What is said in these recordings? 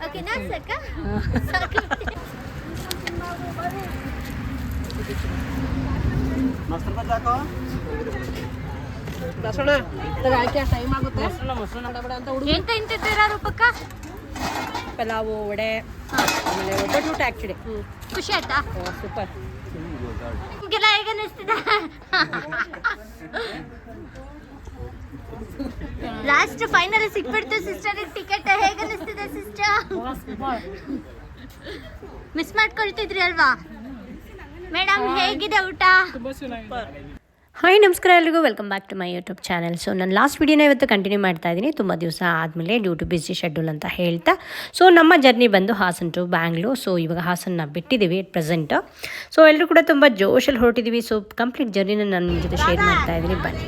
ಓಕೆನಾ ಸಾಕ ಎಂತ ಇಂತಿದ್ದೀರಾ ರೂಪಕ್ಕ? ಪಲಾವು, ವಡೆ, ಆಮೇಲೆ ಒಬ್ಬಟ್ಟು ಊಟ. ಆ್ಯಕ್ಚುಲಿ ಖುಷಿ ಆಯ್ತಾ? ಸೂಪರ್. ನಿಮ್ಗೆಲ್ಲ ಹೇಗೆ ಅನಿಸ್ತಿದೆ? ಲಾಸ್ಟ್ ಫೈನಲ್ ಸಿಕ್ಬಿಡ್ತು ಸಿಸ್ಟರ್ ಟಿಕೆಟ್. ಹೇಗೆ ಅನಿಸ್ತಿದೆ ಸಿಸ್ಟರ್? ಮಿಸ್ ಮಾಡ್ಕೊಳ್ತಿದ್ರಿ ಅಲ್ವಾ ಮೇಡಮ್? ಹೇಗಿದೆ ಊಟ? ಹಾಯ್ ನಮಸ್ಕಾರ ಎಲ್ರಿಗೂ, welcome back to my YouTube channel. So ನಾನು ಲಾಸ್ಟ್ ವೀಡಿಯೋನ ಇವತ್ತು ಕಂಟಿನ್ಯೂ ಮಾಡ್ತಾ ಇದ್ದೀನಿ, ತುಂಬ ದಿವಸ ಆದಮೇಲೆ ಡ್ಯೂ ಟು ಬಿಸಿ ಶೆಡ್ಯೂಲ್ ಅಂತ ಹೇಳ್ತಾ. ಸೊ ನಮ್ಮ ಜರ್ನಿ ಬಂದು ಹಾಸನ್ ಟು ಬ್ಯಾಂಗ್ಳೂರ್. ಸೊ ಇವಾಗ ಹಾಸನ್ನ ಬಿಟ್ಟಿದ್ದೀವಿ ಎಟ್ ಪ್ರೆಸೆಂಟ್. ಸೊ ಎಲ್ಲರೂ ಕೂಡ ತುಂಬ ಜೋಶಲ್ಲಿ ಹೊರಟಿದ್ದೀವಿ. ಸೊ ಕಂಪ್ಲೀಟ್ ಜರ್ನಿನ ನಾನು ನಿಮ್ಮ ಜೊತೆ ಶೇರ್ ಮಾಡ್ತಾ ಇದ್ದೀನಿ, ಬನ್ನಿ.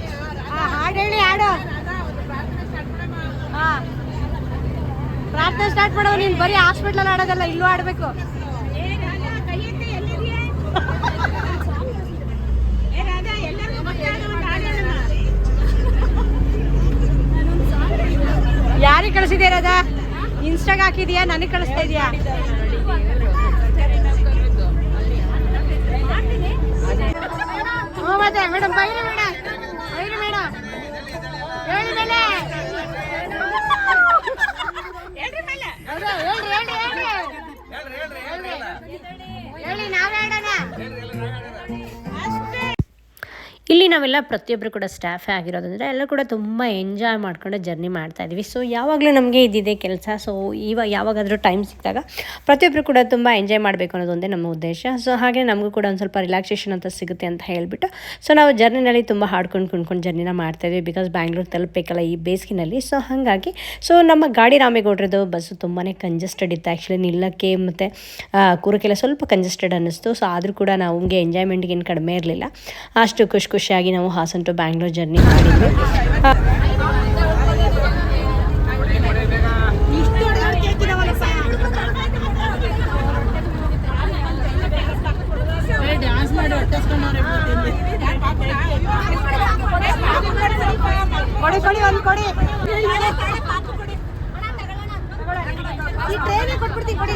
ಪ್ರಾರ್ಥನೆ ಸ್ಟಾರ್ಟ್ ಮಾಡೋ. ನೀನು ಬರೀ ಹಾಸ್ಪಿಟ್ಲಲ್ಲಿ ಆಡೋದಲ್ಲ, ಇಲ್ಲೂ ಆಡಬೇಕು. ಯಾರಿಗೆ ಕಳಿಸಿದ್ಯಾ ರಾಧಾ? ಇನ್ಸ್ಟಾಗ್ ಹಾಕಿದ್ಯಾ? ನನಗೆ ಕಳಿಸ್ತಾ ಇದೆಯಾ? ಮತ್ತೆ ಮೇಡಮ್ ಬೈರಿ ಮೇಡಮ್, ಬೈರಿ ಮೇಡಮ್, ಹೇಳಿ ಮೇಲೆ ಹೇಳಿ ನಾವೇ ಹೇಳೋಣ. ಇಲ್ಲಿ ನಾವೆಲ್ಲ ಪ್ರತಿಯೊಬ್ಬರು ಕೂಡ ಸ್ಟಾಫೇ ಆಗಿರೋದಂದರೆ ಎಲ್ಲರೂ ಕೂಡ ತುಂಬ ಎಂಜಾಯ್ ಮಾಡ್ಕೊಂಡು ಜರ್ನಿ ಮಾಡ್ತಾಯಿದ್ವಿ. ಸೊ ಯಾವಾಗಲೂ ನಮಗೆ ಇದ್ದಿದೆ ಕೆಲಸ. ಸೊ ಯಾವಾಗಾದರೂ ಟೈಮ್ ಸಿಕ್ಕಿದಾಗ ಪ್ರತಿಯೊಬ್ಬರು ಕೂಡ ತುಂಬ ಎಂಜಾಯ್ ಮಾಡಬೇಕು ಅನ್ನೋದೊಂದೇ ನಮ್ಮ ಉದ್ದೇಶ. ಸೊ ಹಾಗೆ ನಮಗೂ ಕೂಡ ಒಂದು ಸ್ವಲ್ಪ ರಿಲ್ಯಾಕ್ಸೇಷನ್ ಅಂತ ಸಿಗುತ್ತೆ ಅಂತ ಹೇಳಿಬಿಟ್ಟು ಸೊ ನಾವು ಜರ್ನಿನಲ್ಲಿ ತುಂಬ ಕುಣ್ಕೊಂಡು ಜರ್ನಿನ ಮಾಡ್ತಾಯಿದ್ವಿ. ಬಿಕಾಸ್ ಬ್ಯಾಂಗ್ಳೂರ್ ತಲುಪಬೇಕಲ್ಲ ಈ ಬೇಸಿಗೆನಲ್ಲಿ. ಸೊ ಹಾಗಾಗಿ ಸೊ ನಮ್ಮ ಗಾಡಿ ರಾಮೇಗೌಡ್ರದ್ದು ಬಸ್ಸು ತುಂಬಾ ಕಂಜೆಸ್ಟೆಡ್ ಇತ್ತು. ಆ್ಯಕ್ಚುಲಿ ನಿಲ್ಲಕ್ಕೆ ಮತ್ತು ಕೂರಕ್ಕೆಲ್ಲ ಸ್ವಲ್ಪ ಕಂಜೆಸ್ಟೆಡ್ ಅನ್ನಿಸ್ತು. ಸೊ ಆದರೂ ಕೂಡ ನಮಗೆ ಎಂಜಾಯ್ಮೆಂಟ್ಗೆ ಏನು ಕಡಿಮೆ ಇರಲಿಲ್ಲ. ಅಷ್ಟು ಖುಷಿಯಾಗಿ ನಾವು ಹಾಸನ್ ಟು ಬ್ಯಾಂಗ್ಳೂರ್ ಜರ್ನಿ ಮಾಡಿದ್ವಿ. ಕೊಡಿ ಒಂದು ಕೊಡಿ. ಈ ಟ್ರೈನೇ ಕೊಟ್ಬಿಡ್ತೀನಿ, ಕೊಡಿ.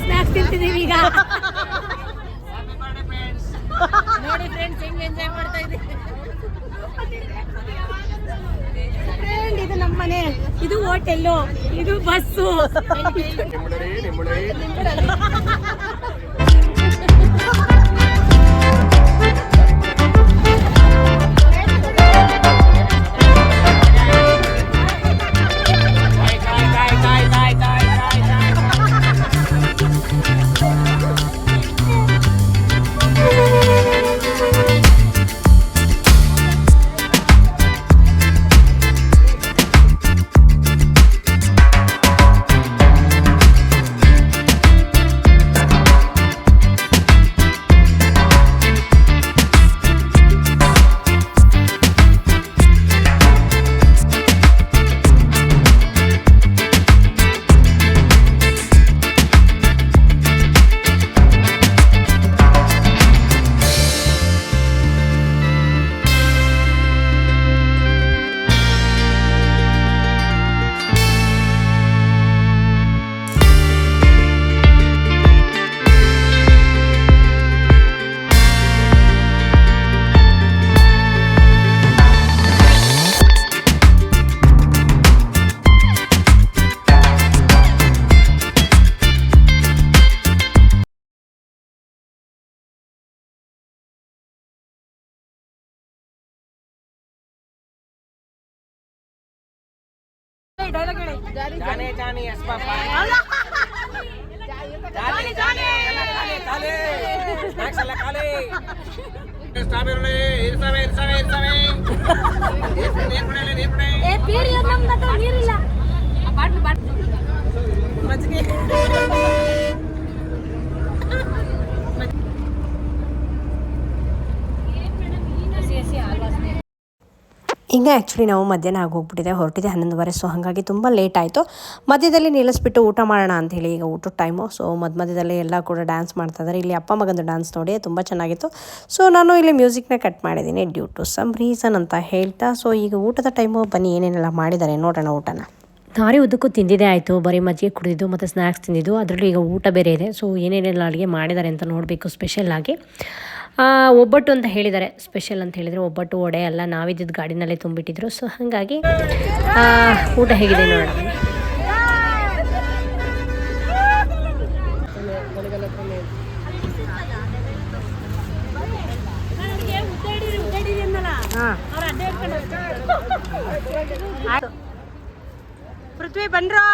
ಸ್ನಾಕ್ಸ್ ತಿಂತಿದ್ದೀವಿ ಈಗ. ನೋಡಿ ಫ್ರೆಂಡ್ಸ್ ಹೆಂಗ್ ಎಂಜಾಯ್ ಮಾಡ್ತಾ ಇದ್ದೀವಿ. ಇದು ನಮ್ಮ ಮನೆ, ಇದು ಹೋಟೆಲ್ಲು, ಇದು ಬಸ್ಸು. ಡೈಲಾಗ್ ಹೇಳಿ. जाने जाने अस्बाब जाने जाने काले स्नैक्स ಎಲ್ಲ ಕಾಲೆ ಸ್ಟ್ರಾಬೆರಿ ಇರ್ಸವೆ ಇರ್ಸವೆ ಇರ್ಸವೆ ನೀರು ಪಡೆ ಏ ಬೀರಿ ನಮ್ಮ ಹತ್ರ ನೀರಿಲ್ಲ. ಬಾಟ್ಲು ಮಜ್ಜಿಗೆ. ಈಗ ಆ್ಯಕ್ಚುಲಿ ನಾವು ಮಧ್ಯಾಹ್ನ ಆಗೋಗ್ಬಿಟ್ಟಿದೆ, ಹೊರಟಿದೆ 11:30. ಸೊ ಹಾಗಾಗಿ ತುಂಬ ಲೇಟ್ ಆಯಿತು. ಮಧ್ಯದಲ್ಲಿ ನಿಲ್ಲಿಸ್ಬಿಟ್ಟು ಊಟ ಮಾಡೋಣ ಅಂಥೇಳಿ ಈಗ ಊಟದ ಟೈಮು. ಸೊ ಮಧ್ಯದಲ್ಲಿ ಎಲ್ಲ ಕೂಡ ಡ್ಯಾನ್ಸ್ ಮಾಡ್ತಾಯಿದ್ದಾರೆ. ಇಲ್ಲಿ ಅಪ್ಪ ಮಗಂದು ಡ್ಯಾನ್ಸ್ ನೋಡಿ ತುಂಬ ಚೆನ್ನಾಗಿತ್ತು. ಸೊ ನಾನು ಇಲ್ಲಿ ಮ್ಯೂಸಿಕ್ನ ಕಟ್ ಮಾಡಿದ್ದೀನಿ ಡ್ಯೂ ಟು ಸಮ್ ರೀಸನ್ ಅಂತ ಹೇಳ್ತಾ. ಸೊ ಈಗ ಊಟದ ಟೈಮು, ಬನ್ನಿ ಏನೇನೆಲ್ಲ ಮಾಡಿದ್ದಾರೆ ನೋಡೋಣ ಊಟನ. ದಾರಿ ಉದ್ದಕ್ಕೂ ತಿಂದಿದ್ದೇ ಆಯಿತು, ಬರೀ ಮಜ್ಜಿಗೆ ಕುಡಿದಿದ್ದು ಮತ್ತು ಸ್ನ್ಯಾಕ್ಸ್ ತಿಂದಿದ್ದು. ಅದರಲ್ಲೂ ಈಗ ಊಟ ಬೇರೆ ಇದೆ. ಸೊ ಏನೇನೆಲ್ಲ ಅಡುಗೆ ಮಾಡಿದ್ದಾರೆ ಅಂತ ನೋಡಬೇಕು ಸ್ಪೆಷಲ್ಲಾಗಿ. ಒಬ್ಬಟ್ಟು ಅಂತ ಹೇಳಿದ್ದಾರೆ. ಸ್ಪೆಷಲ್ ಅಂತ ಹೇಳಿದರೆ ಒಬ್ಬಟ್ಟು, ವಡೆ ಎಲ್ಲ ನಾವಿದ್ದಿದ್ದು ಗಾಡಿನಲ್ಲೇ ತುಂಬಿಟ್ಟಿದ್ರು. ಸೊ ಹಾಗಾಗಿ ಊಟ ಹೇಗಿದೆ ನೋಡೋಣ. ಪೃಥ್ವಿ ಬನ್ರೋ.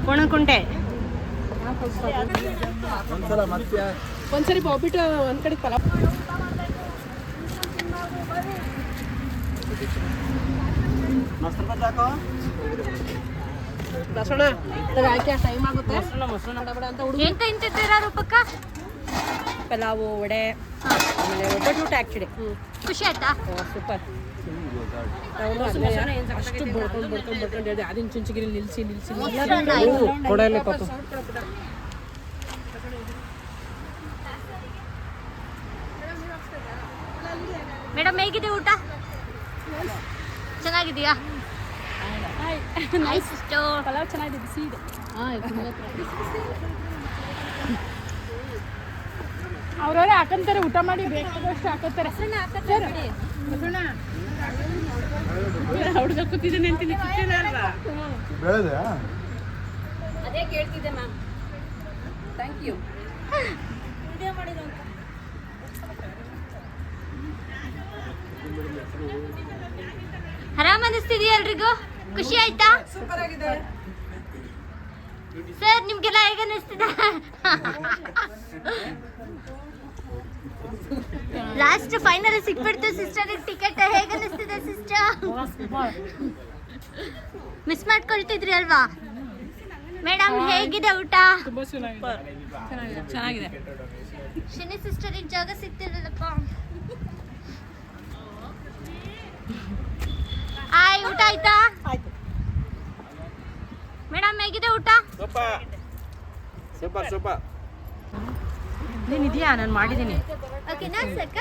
ಕೋಣಕುಂಟೆ ಒಂದ್ಸರಿ ಬಾಬಿಟ್ಟು ಒಂದ್ ಕಡೆ ಪಲಾವ್ ಬಸೋಣ ಹಾಕಿ ಟೈಮ್ ಆಗುತ್ತೆ. ಅಂತ ಹುಡುಗ ಏನ್ ತಿಂತಿದ್ದೀರಾ ರೂಪಕ್ಕ? ಪಲಾವು, ವಡೆ, ಆಮೇಲೆ ಒಬ್ಬಟ್ಟು ಊಟ ಆ್ಯಕ್ಚುಲಿ ಖುಷಿ ಆಯ್ತಾ? ಸೂಪರ್. ಅಷ್ಟು ಬಡ್ಕೊಂಡು ಹೇಳಿದೆ ಅದಿನ ಚುಂಚಗಿರಿ ನಿಲ್ಸಿ ಕೊಡಲ್ಲ ಪಾಪ. ಮೇಡಮ್ ಹೇಗಿದೆ ಊಟ? ಚೆನ್ನಾಗಿದೆಯಾ? ಪಲಾವ್ ಚೆನ್ನಾಗಿದೆ, ಬಿಸಿ ಇದೆ. ಅವ್ರವ್ರೆ ಹಾಕಂತಾರೆ, ಊಟ ಮಾಡಿ ಬೇಕಾದಷ್ಟು ಹಾಕತ್ತಾರೆ. ಹುಡುಗ ಕೂತಿದ್ದಾನೆ ಅಂತೀನಿ, ಕೂತಿಲ್ಲ ಅಲ್ವಾ? ಅದೇ ಕೇಳ್ತಿದ್ದೆ ಮ್ಯಾಮ್. Thank you. ಆರಾಮ್ ಅನಿಸ್ತಿದೆಯಾ ಎಲ್ರಿಗೂ? ಖುಷಿ ಆಯ್ತಾ? ಸರ್ ನಿಮ್ಗೆಲ್ಲ ಹೇಗೆ ಅನಿಸ್ತಿದೆ? ಲಾಸ್ಟ್ ಫೈನಲ್ ಸಿಕ್ಬಿಡ್ತು ಸಿಸ್ಟರ್ ಟಿಕೆಟ್. ಹೇಗೆ ಅನಿಸ್ತಿದೆ ಸಿಸ್ಟರ್? ಮಿಸ್ ಮಾಡ್ಕೊಳ್ತಿದ್ರಿ ಅಲ್ವಾ? ಮೇಡಮ್ ಹೇಗಿದೆ ಊಟ? ಚೆನ್ನಾಗಿದೆ. ಶಿನಿ ಸಿಸ್ಟರ್ ಜಾಗ ಸಿಗ್ತಿರಲ್ಲಪ್ಪ. ಆಯ್ ಊಟ ಆಯ್ತಾ? ಮೇಡಮ್ ಹೇಗಿದೆ ಊಟ? Super super. ನೀನಿದೆಯಾ? ನಾನು ಮಾಡಿದ್ದೀನಿ. ಓಕೆನಾ? ಸಾಕ?